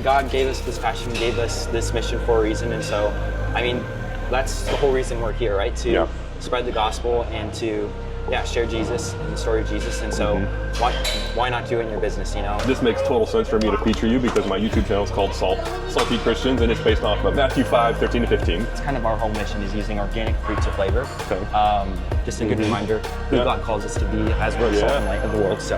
God gave us this passion, gave us this mission for a reason, and so, I mean, that's the whole reason we're here, right? To spread the gospel and to share Jesus and the story of Jesus. And so why not do it in your business, you know? This makes total sense for me to feature you because my YouTube channel is called Salty Christians, and it's based off of Matthew 5:13 to 15. It's kind of our whole mission is using organic fruit to flavor. Okay. Just a good reminder who God calls us to be as we're salt and light of the world. So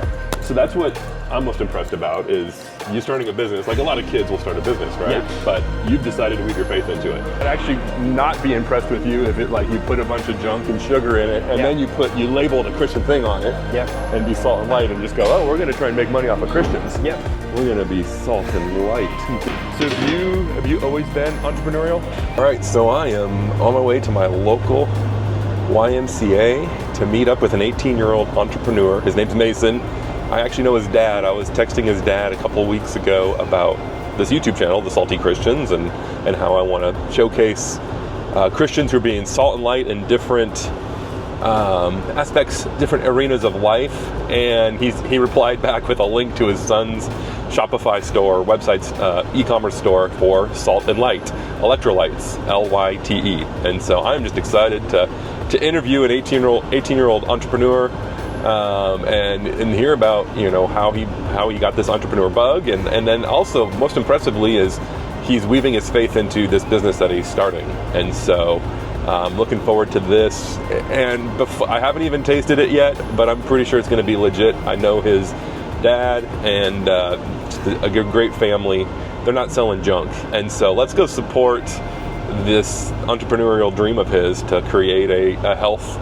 that's what I'm most impressed about is you starting a business. Like a lot of kids will start a business, right? Yeah. But you've decided to weave your faith into it. I'd actually not be impressed with you if it like you put a bunch of junk and sugar in it and then you label the Christian thing on it and be salt and light and just go, oh, we're gonna try and make money off of Christians. We're gonna be salt and light. So have you always been entrepreneurial? All right, so I am on my way to my local YMCA to meet up with an 18-year-old entrepreneur. His name's Mason. I actually know his dad. I was texting his dad a couple weeks ago about this YouTube channel, The Salty Christians, and how I want to showcase Christians who are being salt and light in different aspects, different arenas of life. And he replied back with a link to his son's Shopify store, website's e-commerce store for Salt and Light, Electrolytes, L-Y-T-E. And so I'm just excited to interview an 18-year-old entrepreneur and hear about how he got this entrepreneur bug, and then also most impressively is he's weaving his faith into this business that he's starting. And so looking forward to this, and I haven't even tasted it yet, but I'm pretty sure it's going to be legit. I know his dad and just a great family. They're not selling junk, and so let's go support this entrepreneurial dream of his to create a health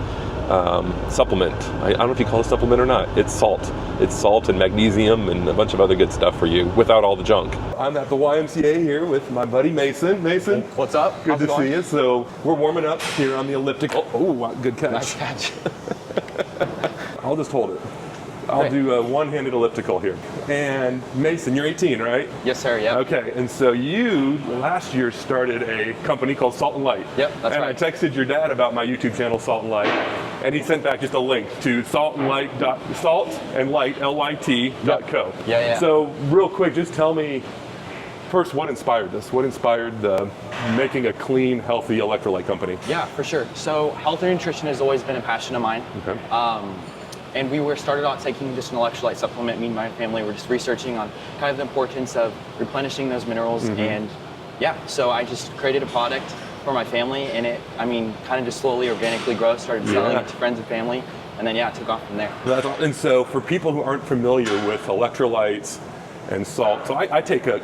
supplement. I don't know if you call it a supplement or not. It's salt. It's salt and magnesium and a bunch of other good stuff for you without all the junk. I'm at the YMCA here with my buddy Mason. Mason, what's up? Good to see you. So we're warming up here on the elliptical. Oh, good catch. Nice catch. I'll just hold it. I'll do a one-handed elliptical here. And Mason, you're 18, right? Yes, sir. Yeah. Okay, and so you last year started a company called Salt and Light. Yep, that's right. And I texted your dad about my YouTube channel, Salt and Light, and he sent back just a link to saltandlight.co. Yeah. So real quick, just tell me first what inspired this? What inspired making a clean, healthy electrolyte company? Yeah, for sure. So health and nutrition has always been a passion of mine. Okay. And we started out taking just an electrolyte supplement. Me and my family were just researching on kind of the importance of replenishing those minerals. And so I just created a product for my family, and it, kind of just slowly, organically grew, started selling it to friends and family, and then it took off from there. And so for people who aren't familiar with electrolytes and salt, so I take a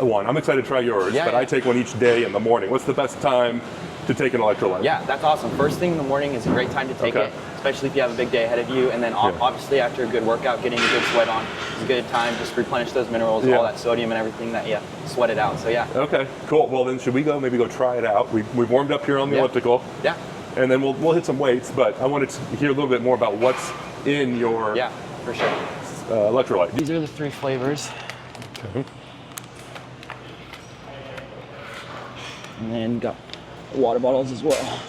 one. I'm excited to try yours, but I take one each day in the morning. What's the best time to take an electrolyte? Yeah, that's awesome. First thing in the morning is a great time to take it, especially if you have a big day ahead of you. And then obviously after a good workout, getting a good sweat on is a good time. Just replenish those minerals, all that sodium and everything that you sweat it out. So Okay, cool. Well then, should we maybe go try it out? We've warmed up here on the elliptical. Yeah. And then we'll hit some weights, but I wanted to hear a little bit more about what's in your for sure. electrolyte. These are the 3 flavors. Okay. And then got water bottles as well.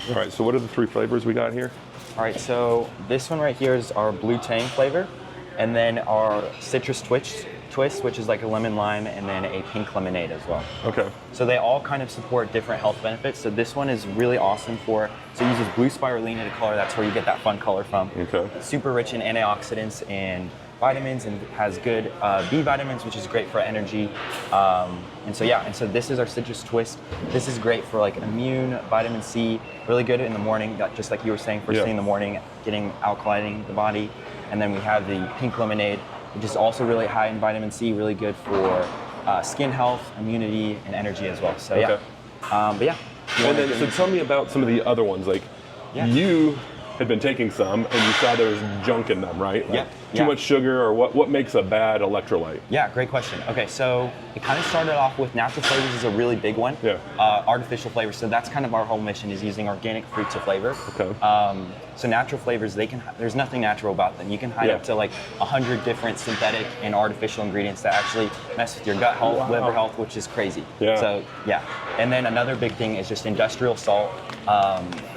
All right, so what are the 3 flavors we got here? All right, so this one right here is our blue tang flavor, and then our citrus twist, which is like a lemon lime, and then a pink lemonade as well. Okay. So they all kind of support different health benefits. So this one is really awesome so it uses blue spirulina to color. That's where you get that fun color from. Okay. It's super rich in antioxidants and vitamins, and has good B vitamins, which is great for energy. And so this is our citrus twist. This is great for like immune, vitamin C, really good in the morning, just like you were saying, first thing in the morning, getting alkalining the body. And then we have the pink lemonade, which is also really high in vitamin C, really good for skin health, immunity, and energy as well. So And then, so tell me about some of the other ones. Like you had been taking some and you saw there was junk in them, right? Like too much sugar, or what makes a bad electrolyte? Yeah, great question. Okay, so it kind of started off with natural flavors is a really big one. Artificial flavors, so that's kind of our whole mission, is using organic fruit to flavor. Okay. So natural flavors, there's nothing natural about them. You can hide up to like 100 different synthetic and artificial ingredients that actually mess with your gut health, liver health, which is crazy. So and then another big thing is just industrial salt,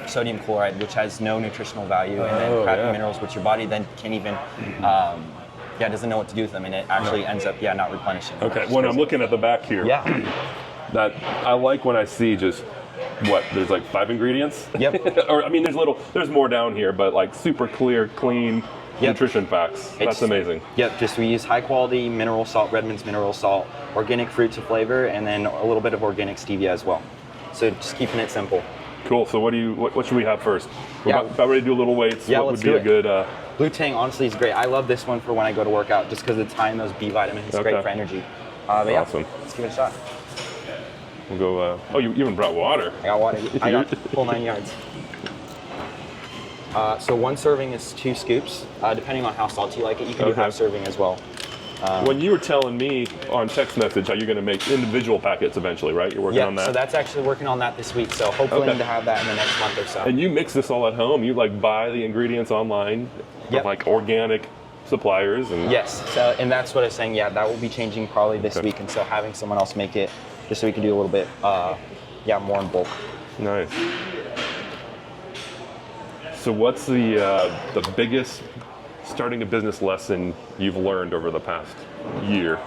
sodium chloride, which has no nutritional value, and then crappy minerals, which your body then can't even doesn't know what to do with them, and it actually ends up not replenishing. Okay, when I'm looking at the back here, that I like when I see just there's like 5 ingredients. Yep. Or I mean, there's more down here, but like super clear, clean nutrition facts. That's amazing. Yep. Just we use high quality mineral salt, Redmond's mineral salt, organic fruit to flavor, and then a little bit of organic stevia as well. So just keeping it simple. Cool. So what should we have first? We're about ready to do a little weights. Yeah, what would be a good? Blue Tang honestly is great. I love this one for when I go to work out, just because it's high in those B vitamins. It's great for energy. Awesome. Let's give it a shot. We'll go. Oh, you even brought water. I got water. I got full 9 yards. So 1 serving is 2 scoops. Depending on how salty you like it, you can do half serving as well. When you were telling me on text message how you're going to make individual packets eventually, right? You're working on that? So that's actually working on that this week. So hopefully to have that in the next month or so. And you mix this all at home? You like buy the ingredients online from like organic suppliers? And yes. So, and that's what I was saying. Yeah, that will be changing probably this week. And so having someone else make it just so we can do a little bit, more in bulk. Nice. So what's the biggest starting a business lesson you've learned over the past year?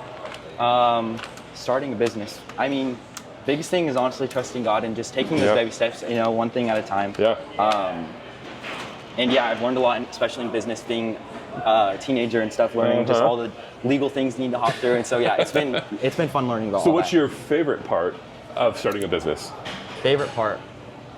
Starting a business. I mean, biggest thing is honestly trusting God and just taking those baby steps, one thing at a time. And I've learned a lot, especially in business, being a teenager and stuff, learning just all the legal things you need to hop through. And so it's been fun learning about all that. So what's your favorite part of starting a business? Favorite part?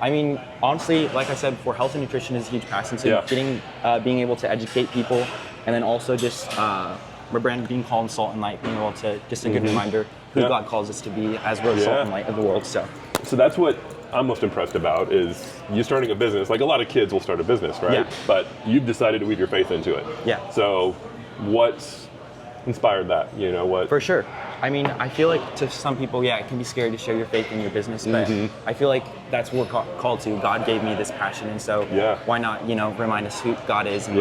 I mean, honestly, like I said before, health and nutrition is a huge passion. So being able to educate people, and then also just my brand being called Salt and Light, being able to just a good reminder who God calls us to be as we're the salt and light of the world. So that's what I'm most impressed about is you starting a business. Like a lot of kids will start a business, right? Yeah. But you've decided to weave your faith into it. Yeah. So what's inspired that? What? For sure. I mean, I feel like to some people, it can be scary to show your faith in your business, but I feel like that's what we're called to. God gave me this passion, and so why not, remind us who God is, and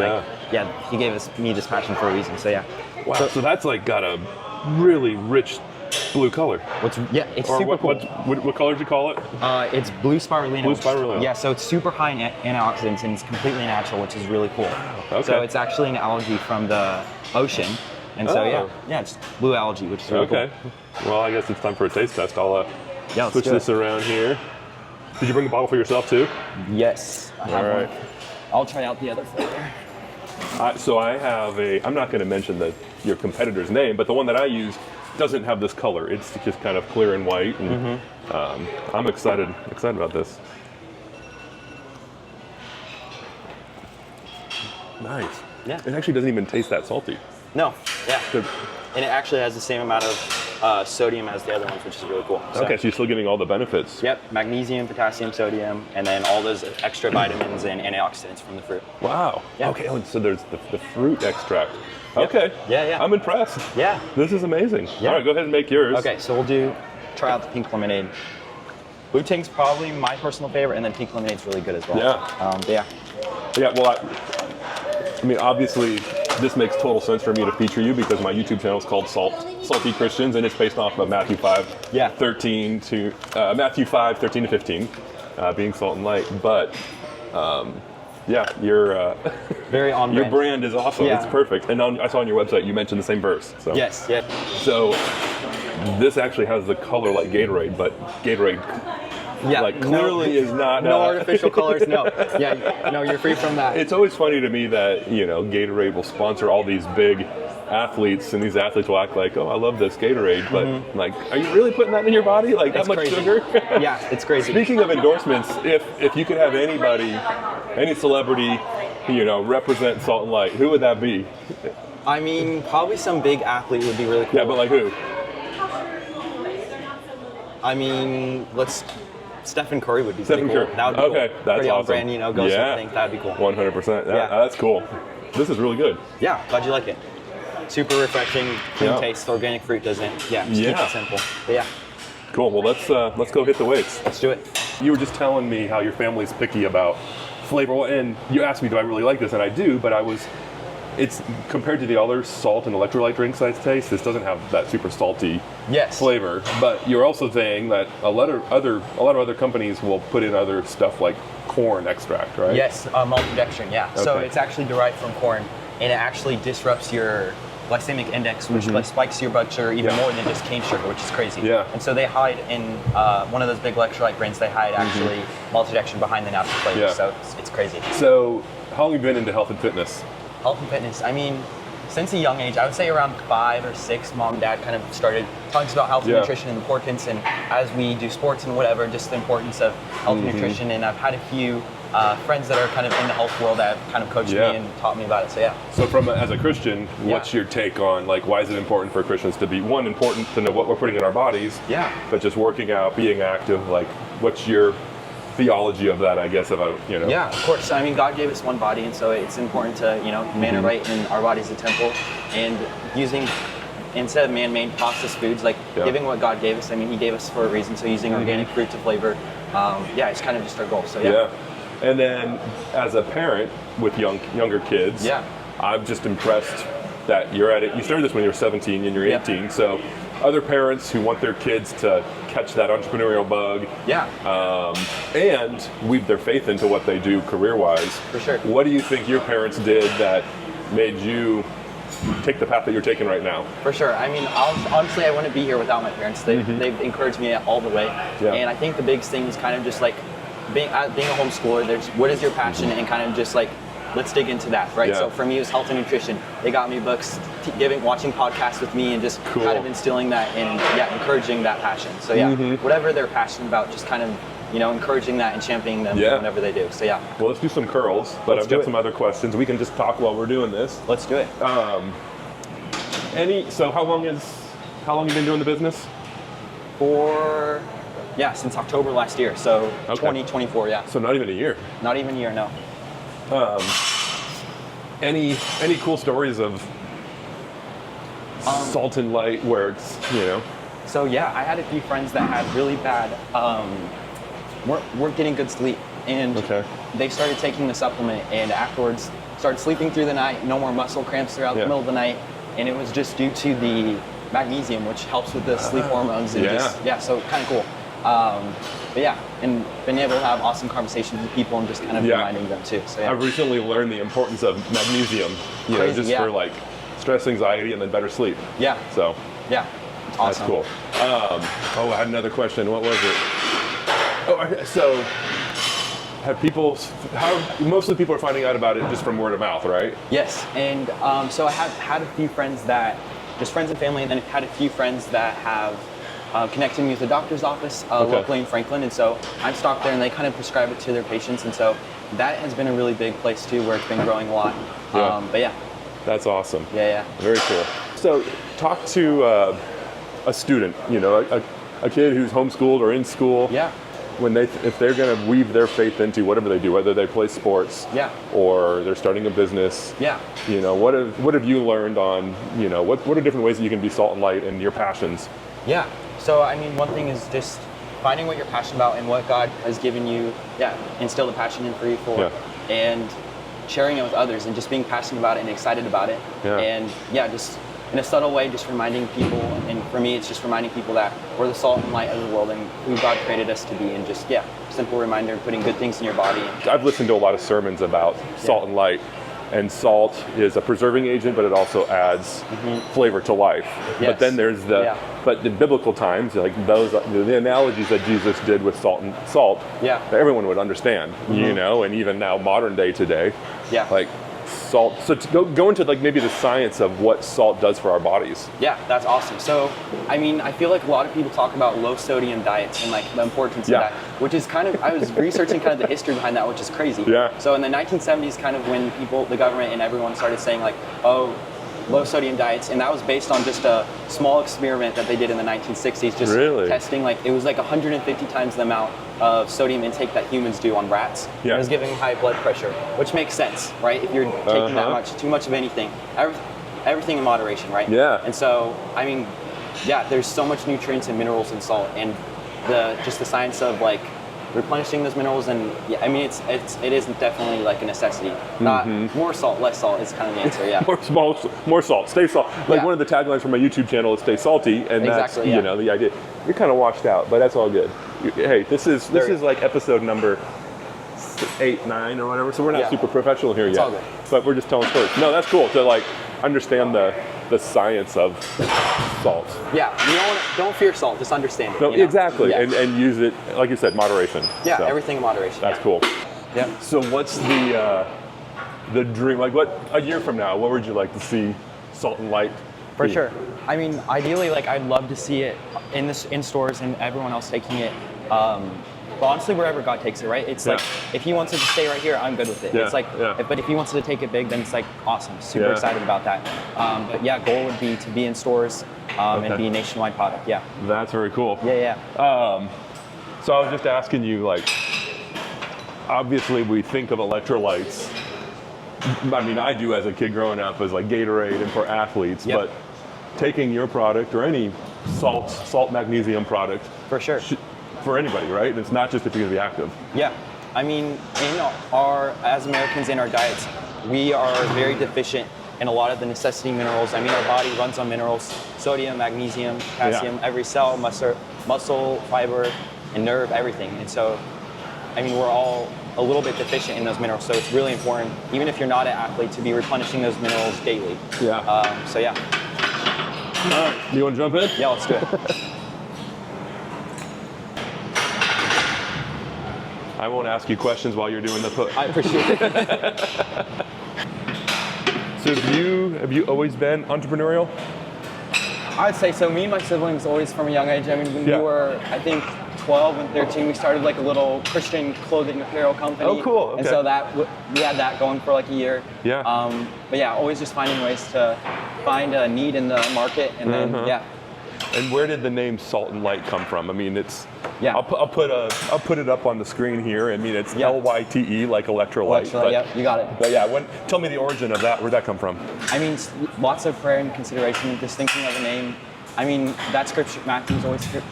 He gave me this passion for a reason. So Wow. So that's like got a really rich blue color. It's super cool. What color did you call it? It's blue spirulina. Blue spirulina. Yeah, so it's super high in antioxidants and it's completely natural, which is really cool. Okay. So it's actually an algae from the ocean. And so it's blue algae, which is really cool. Well, I guess it's time for a taste test. I'll switch this around here. Did you bring a bottle for yourself too? Yes. I have one. I'll try out the other flavor. So I have I'm not going to mention your competitor's name, but the one that I use doesn't have this color. It's just kind of clear and white. And, I'm excited about this. Nice. Yeah. It actually doesn't even taste that salty. No. Yeah. Good. And it actually has the same amount of sodium as the other ones, which is really cool. So you're still getting all the benefits. Yep. Magnesium, potassium, sodium, and then all those extra vitamins and antioxidants from the fruit. Wow. Yeah. Okay. So there's the fruit extract. Yep. Okay. Yeah. I'm impressed. Yeah. This is amazing. Yeah. All right, go ahead and make yours. Okay, so we'll try out the pink lemonade. Blue Tang's probably my personal favorite, and then pink lemonade's really good as well. Yeah. Yeah, well, I mean, obviously, this makes total sense for me to feature you because my YouTube channel is called Salty Christians, and it's based off of Matthew 5, 13 to 15, being salt and light. But you're very on brand. Your brand is awesome. Yeah. It's perfect. And I saw on your website you mentioned the same verse. So. Yes. Yeah. So this actually has the color like Gatorade, but Gatorade. Clearly is not no artificial colors. No, you're free from that. It's always funny to me that Gatorade will sponsor all these big athletes, and these athletes will act like, "Oh, I love this Gatorade," but are you really putting that in your body? Like that much sugar? Yeah, it's crazy. Speaking of endorsements, if you could have anybody, any celebrity, represent Salt and Light, who would that be? I mean, probably some big athlete would be really cool. Yeah, but like who? I mean, Stephen Curry would be pretty cool. Curry. That would be okay, cool. That's pretty awesome. On brand, go something. That'd be cool. 100%. That's cool. This is really good. Yeah, glad you like it. Super refreshing, clean taste. Organic fruit doesn't. Just keep it simple. But Cool. Well, let's go hit the weights. Let's do it. You were just telling me how your family's picky about flavor, and you asked me, do I really like this? And I do, but it's compared to the other salt and electrolyte drinks I taste, this doesn't have that super salty flavor. But you're also saying that a lot of other companies will put in other stuff like corn extract, right? Yes, maltodextrin, Okay. So it's actually derived from corn, and it actually disrupts your glycemic index, which spikes your blood sugar even more than just cane sugar, which is crazy. Yeah. And so they hide in one of those big electrolyte brands. They hide actually maltodextrin behind the natural flavor. Yeah. So it's crazy. So how long have you been into health and fitness? Health and fitness. I mean, since a young age, I would say around 5 or 6, mom and dad kind of started talking about health and nutrition and importance. And as we do sports and whatever, just the importance of health and nutrition. And I've had a few friends that are kind of in the health world that have kind of coached me and taught me about it. So yeah. So as a Christian, what's your take on why is it important for Christians to be important to know what we're putting in our bodies? Yeah. But just working out, being active, what's your theology of that, I guess, about, Yeah, of course. I mean, God gave us one body, and so it's important to, manner right in our body's a temple, and using, instead of man-made processed foods, giving what God gave us. I mean, He gave us for a reason, so using organic fruit to flavor, it's kind of just our goal, so yeah. And then, as a parent with younger kids, I'm just impressed that you're at it. You started this when you were 17 and you're 18, so other parents who want their kids to catch that entrepreneurial bug and weave their faith into what they do career-wise. For sure. What do you think your parents did that made you take the path that you're taking right now? For sure. I mean, honestly, I wouldn't be here without my parents. They've encouraged me all the way. Yeah. And I think the biggest thing is kind of just being a homeschooler, what is your passion, and kind of just let's dig into that, right? Yeah. So for me, it was health and nutrition. They got me books, watching podcasts with me, and just kind of instilling that and encouraging that passion. So whatever they're passionate about, just kind of encouraging that and championing them whenever they do. So yeah. Well, let's do some curls, but I've got some other questions. We can just talk while we're doing this. Let's do it. So how long you been doing the business? Since October last year. So 2024. Yeah. So not even a year. Not even a year. No. Any cool stories of Salt and Light where it's So yeah, I had a few friends that had really bad weren't getting good sleep, and they started taking the supplement, and afterwards started sleeping through the night, no more muscle cramps throughout the middle of the night, and it was just due to the magnesium, which helps with the sleep hormones, and so kind of cool. But yeah, and been able to have awesome conversations with people and just kind of reminding them too. So I've recently learned the importance of magnesium, for stress, anxiety, and then better sleep. Yeah. So yeah, it's awesome. That's cool. I had another question. What was it? So most of the people are finding out about it just from word of mouth, right? Yes, and so I have had a few friends just friends and family, and then had a few friends that have connected me with the doctor's office locally in Franklin, and so I'm stocked there, and they kind of prescribe it to their patients, and so that has been a really big place too, where it's been growing a lot. But yeah. That's awesome. Yeah. Very cool. So talk to a student, a kid who's homeschooled or in school. Yeah. If they're going to weave their faith into whatever they do, whether they play sports or they're starting a business, what have you learned on, what are different ways that you can be salt and light in your passions? Yeah. So, I mean, one thing is just finding what you're passionate about and what God has given you, instill the passion in for you for, and sharing it with others and just being passionate about it and excited about it. And just in a subtle way, just reminding people, and for me, it's just reminding people that we're the salt and light of the world and who God created us to be, and just, simple reminder of putting good things in your body. I've listened to a lot of sermons about salt and light, and salt is a preserving agent, but it also adds flavor to life. Yes. But then there's but in biblical times, the analogies that Jesus did with salt, that everyone would understand, and even now, modern day today, salt. So to go into maybe the science of what salt does for our bodies. Yeah, that's awesome. So, I mean, I feel like a lot of people talk about low sodium diets and the importance of that, which is kind of, I was researching kind of the history behind that, which is crazy. Yeah. So in the 1970s, kind of when the government and everyone started saying low sodium diets, and that was based on just a small experiment that they did in the 1960s, just testing, it was 150 times the amount of sodium intake that humans do on rats. It was giving high blood pressure, which makes sense, right? If you're taking that much, too much of anything, everything in moderation, right? Yeah. And so, I mean, there's so much nutrients and minerals in salt, and the science of replenishing those minerals, and I mean, it is definitely a necessity. Not more salt, less salt is kind of the answer. more salt, stay salt. One of the taglines for my YouTube channel is "Stay salty," and that's the idea. You're kind of washed out, but that's all good. Hey, this is episode number 8, 9 or whatever, so we're not Yeah. super professional here yet. all good. But we're just telling stories. No, that's cool to like understand the science of salt. Yeah, don't fear salt, just understand it. No, you know? exactly, Yeah. and use it, like you said, moderation. Yeah, So, everything in moderation. That's yeah. cool. Yeah. So what's the dream? Like, what a year from now? What would you like to see Salt and Light? For be? sure. I mean, ideally, like I'd love to see it in stores and everyone else taking it. But honestly, wherever God takes it, right? It's Yeah. like if He wants it to stay right here, I'm good with it. Yeah, It's like, yeah. but if He wants it to take it big, then it's like awesome. Super Yeah. excited about that. But yeah, goal would be to be in stores Okay. and be a nationwide product. Yeah. That's very cool. Yeah. So I was just asking you, like, obviously we think of electrolytes. I mean, I do as a kid growing up as like Gatorade and for athletes, Yep. but taking your product or any salt magnesium product For sure. for anybody, right? And it's not just if you're gonna be active. Yeah, I mean, as Americans in our diets, we are very deficient in a lot of the necessity minerals. I mean, our body runs on minerals: sodium, magnesium, potassium, every cell, muscle, fiber, and nerve, everything. And so, I mean, we're all a little bit deficient in those minerals. So it's really important, even if you're not an athlete, to be replenishing those minerals daily. Yeah. So yeah, All right, you want to jump in? yeah, let's do it. I won't ask you questions while you're doing the put. I appreciate it. So have you always been entrepreneurial? I'd say so. Me and my siblings always from a young age. I mean, when Yeah. we were, I think, 12 and 13, we started like a little Christian clothing apparel company. Oh, cool. And Okay. so we had that going for like a year. Yeah. But yeah, always just finding ways to find a need in the market, and then yeah. And where did the name Salt and Light come from? I mean, it's Yeah. I'll put it up on the screen here. I mean, it's Yeah. Lyte like electrolyte. Electrolyte, yep, you got it. But yeah, tell me the origin of that. Where'd that come from? I mean, lots of prayer and consideration, just thinking of a name. I mean, that scripture, Matthew's always stood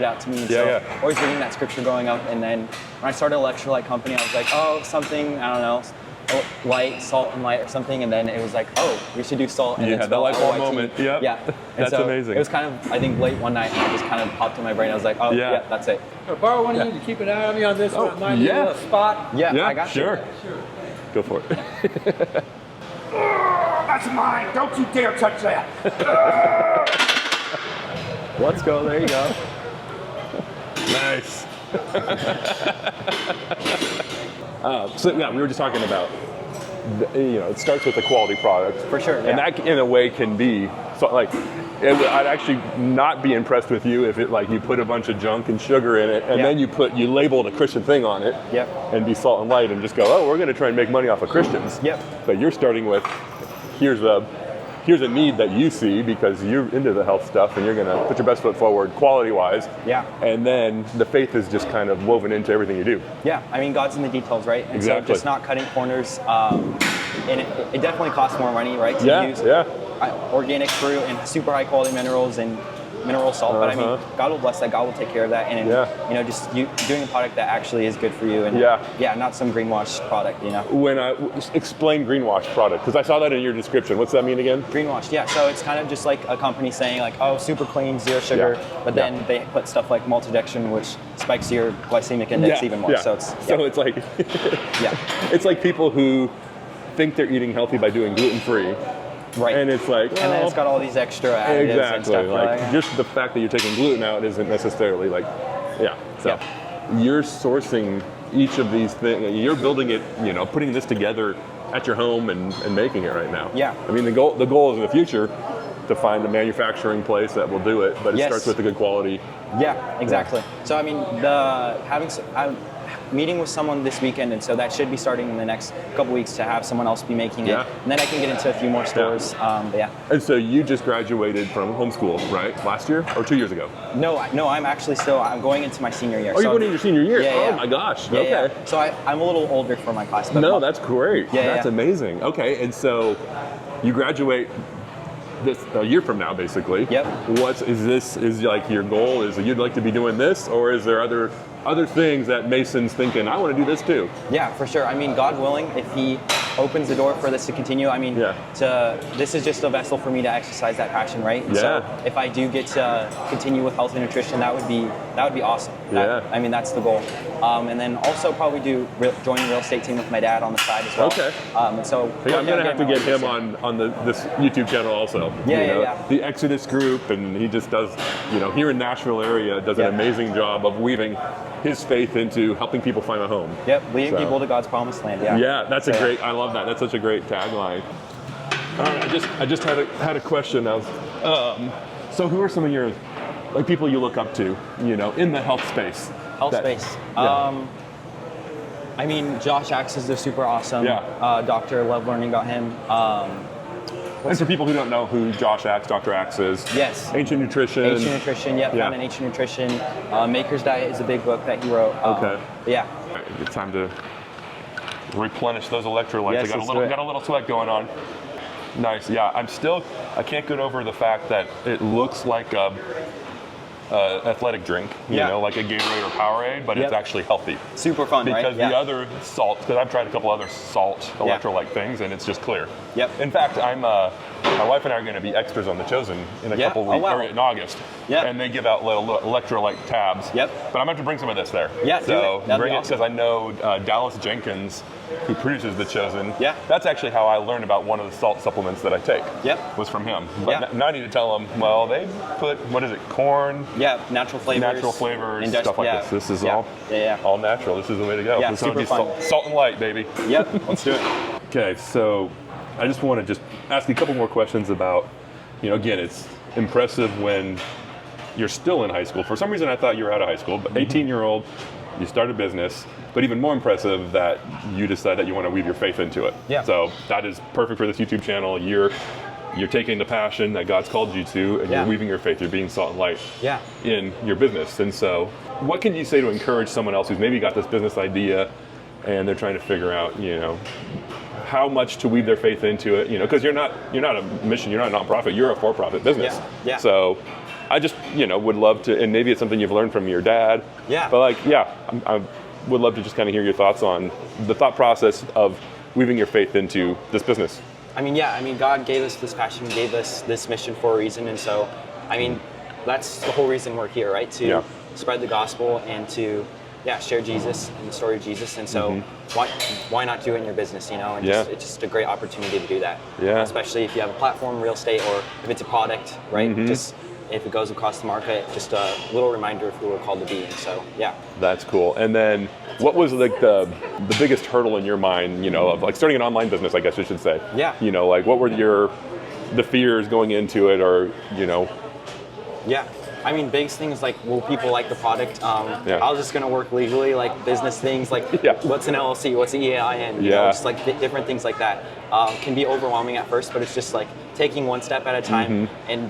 out to me. And Yeah, so yeah. always reading that scripture growing up. And then when I started Electrolyte company, I was like, oh, something, I don't know, light, salt and light or something. And then it was like, oh, we should do salt. And You it's had that light spelled bulb LYT. moment. Yep. Yeah. And That's so amazing. It was kind of, I think, late one night, and it just kind of popped in my brain. I was like, oh, Yeah. yeah, that's it. I'll borrow one of you to keep an eye on me on this one. Might yeah. need a spot. Yeah, Yeah, I got you. sure. Go for it. That's mine. Don't you dare touch that. Let's go. There you go. Nice. So yeah, we were just talking about, it starts with a quality product. For sure, And yeah. that in a way can be, so like, I'd actually not be impressed with you if it like you put a bunch of junk and sugar in it and Yeah. then you labeled a Christian thing on it Yep. and be Salt and Light and just go, oh, we're gonna try and make money off of Christians. Yep. But you're starting with, here's a need that you see because you're into the health stuff and you're gonna put your best foot forward quality-wise. Yeah. And then the faith is just kind of woven into everything you do. Yeah, I mean, God's in the details, right? And Exactly. so just not cutting corners. And it definitely costs more money, right? To Yeah, use yeah. organic fruit and super high quality minerals and mineral salt. But I mean, God will bless that. God will take care of that. And Yeah. just you doing a product that actually is good for you. And Yeah. not some greenwash product. When I explain greenwash product, because I saw that in your description. What's that mean again? Greenwash, yeah. So it's kind of just like a company saying like, oh, super clean, zero sugar, Yeah. but then they put stuff like maltodextrin, which spikes your glycemic index even more. Yeah. So it's it's like yeah, it's like people who think they're eating healthy by doing gluten-free, right. and it's like, and then it's got all these extra additives and exactly stuff. like just the fact that you're taking gluten out isn't necessarily like, So you're sourcing each of these things. You're building it, putting this together at your home and making it right now. Yeah. I mean, the goal is in the future to find a manufacturing place that will do it, but it Yes. starts with a good quality. Yeah, exactly. So I mean, I'm meeting with someone this weekend, and so that should be starting in the next couple weeks to have someone else be making it, Yeah. and then I can get into a few more stores. But yeah. And so you just graduated from homeschool, right? Last year or 2 years ago? No, I'm actually I'm going into my senior year. Oh, you're going into your senior year? Yeah, Oh yeah. my gosh. Yeah, Okay. yeah. So I'm a little older for my class. But No, that's great. Yeah, That's yeah. amazing. Okay, and so you graduate this a year from now, basically. Yep. Is like your goal is that you'd like to be doing this, or is there other things that Mason's thinking, I want to do this too? Yeah, for sure. I mean, God willing, if he opens the door for this to continue. I mean, this is just a vessel for me to exercise that passion, right? And so if I do get to continue with health and nutrition, that would be awesome. I mean, that's the goal. And then also probably join a real estate team with my dad on the side as well. Okay. And so I'm gonna have to get him on this YouTube channel also. The Exodus group, and he just does, here in Nashville area, does an amazing job of weaving his faith into helping people find a home. Leading people to God's promised land. That's a great. I love that. That's such a great tagline. All right, I just had a question. So who are some of your people you look up to, in the health space? I mean, Josh Axe is super awesome. Doctor, love learning about him. And for people who don't know who Josh Axe, Dr. Axe is, Ancient Nutrition. Ancient Nutrition, found in Ancient Nutrition. Maker's Diet is a big book that he wrote. It's time to replenish those electrolytes. Yes, I got a little sweat going on. Nice. I can't get over the fact that it looks like a athletic drink, like a Gatorade or Powerade, but it's actually healthy. Super fun, because the other salt, because I've tried a couple other salt electrolyte things, and it's just clear. In fact, my wife and I are going to be extras on The Chosen in a couple weeks, or in August, and they give out little electrolyte tabs. But I'm going to have to bring some of this there. So bring it, because I know Dallas Jenkins, who produces The Chosen. That's actually how I learned about one of the salt supplements that I take. Was from him. But now I need to tell him, well, they put, what is it, corn? Natural flavors. Stuff like this. This is all natural. This is the way to go. Super fun. Salt and light, baby. Let's do it. Okay, so I just want to ask you a couple more questions about, again, it's impressive when you're still in high school. For some reason, I thought you were out of high school, but 18-year-old, you start a business, but even more impressive that you decide that you want to weave your faith into it. So that is perfect for this YouTube channel. You're taking the passion that God's called you to, and you're weaving your faith. You're being salt and light in your business. And so what can you say to encourage someone else who's maybe got this business idea and they're trying to figure out, how much to weave their faith into it, because you're not a mission, you're not a nonprofit, you're a for-profit business. So I just, would love to, and maybe it's something you've learned from your dad. But I would love to just kind of hear your thoughts on the thought process of weaving your faith into this business. I mean, God gave us this passion, gave us this mission for a reason, and so, that's the whole reason we're here, right? To spread the gospel and to share Jesus and the story of Jesus, and so why not do it in your business, and it's just a great opportunity to do that. Especially if you have a platform, real estate, or if it's a product, right? Just if it goes across the market, just a little reminder of who we're called to be, and so That's cool. And then what was the biggest hurdle in your mind, of starting an online business, I guess I should say? What were the fears going into it, or biggest things like, will people like the product? I was just going to work legally, like business things, like what's an LLC, what's an EIN, just like different things like that. Can be overwhelming at first, but it's just like taking one step at a time. And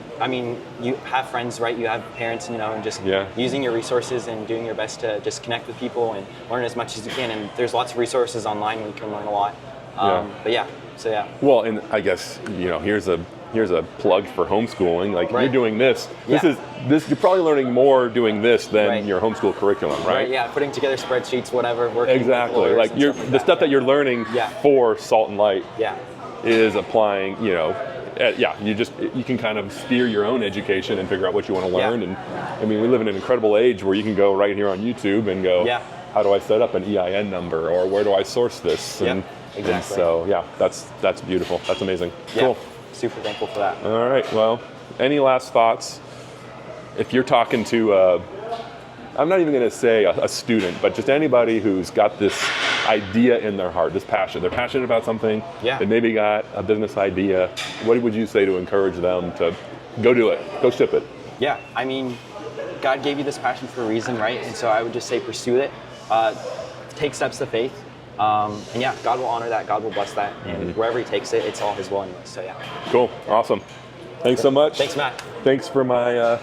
you have friends, right? You have parents, and just using your resources and doing your best to just connect with people and learn as much as you can. And there's lots of resources online where you can learn a lot. Well, and I guess, here's a plug for homeschooling. You're doing this. You're probably learning more doing this than your homeschool curriculum, right? Putting together spreadsheets, whatever. Working exactly. The stuff that you're learning for Salt and Light is applying, you can kind of steer your own education and figure out what you want to learn. And we live in an incredible age where you can go right here on YouTube and go, how do I set up an EIN number, or where do I source this? And so that's beautiful. That's amazing. Cool. Super thankful for that. All right. Well, any last thoughts? If you're talking to, I'm not even going to say a student, but just anybody who's got this idea in their heart, this passion. They're passionate about something. They maybe got a business idea. What would you say to encourage them to go do it? Go ship it. God gave you this passion for a reason, right? And so I would just say pursue it. Take steps of faith. God will honor that. God will bless that. And wherever he takes it, it's all his will anyway. So Cool. Awesome. Thanks so much. Thanks, Matt. Thanks for my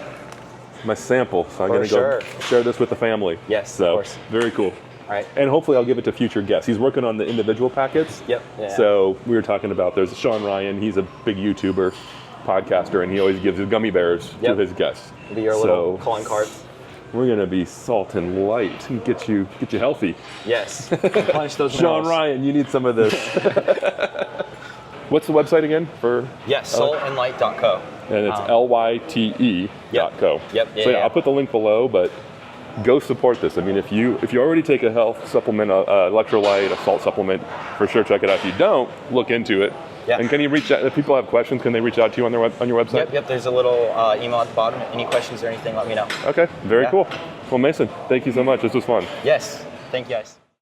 my sample. So I'm going to go share this with the family. Yes, of course. Very cool. All right. And hopefully I'll give it to future guests. He's working on the individual packets. So we were talking about, there's Sean Ryan. He's a big YouTuber, podcaster, and he always gives his gummy bears to his guests. It'll be your little calling card. We're gonna be salt and light and get you healthy. Yes. Replenish those Sean minerals. Ryan, you need some of this. What's the website again for? Yes, saltandlight.co. And it's LYTE.co. Yep. So yeah, I'll put the link below, but go support this. I mean, if you already take a health supplement, electrolyte, a salt supplement, for sure check it out. If you don't, look into it. Yeah. And can you reach out, if people have questions, can they reach out to you on your website? Yep, there's a little email at the bottom. Any questions or anything, let me know. Okay, very cool. Well, Mason, thank you so much. This was fun. Yes, thank you guys.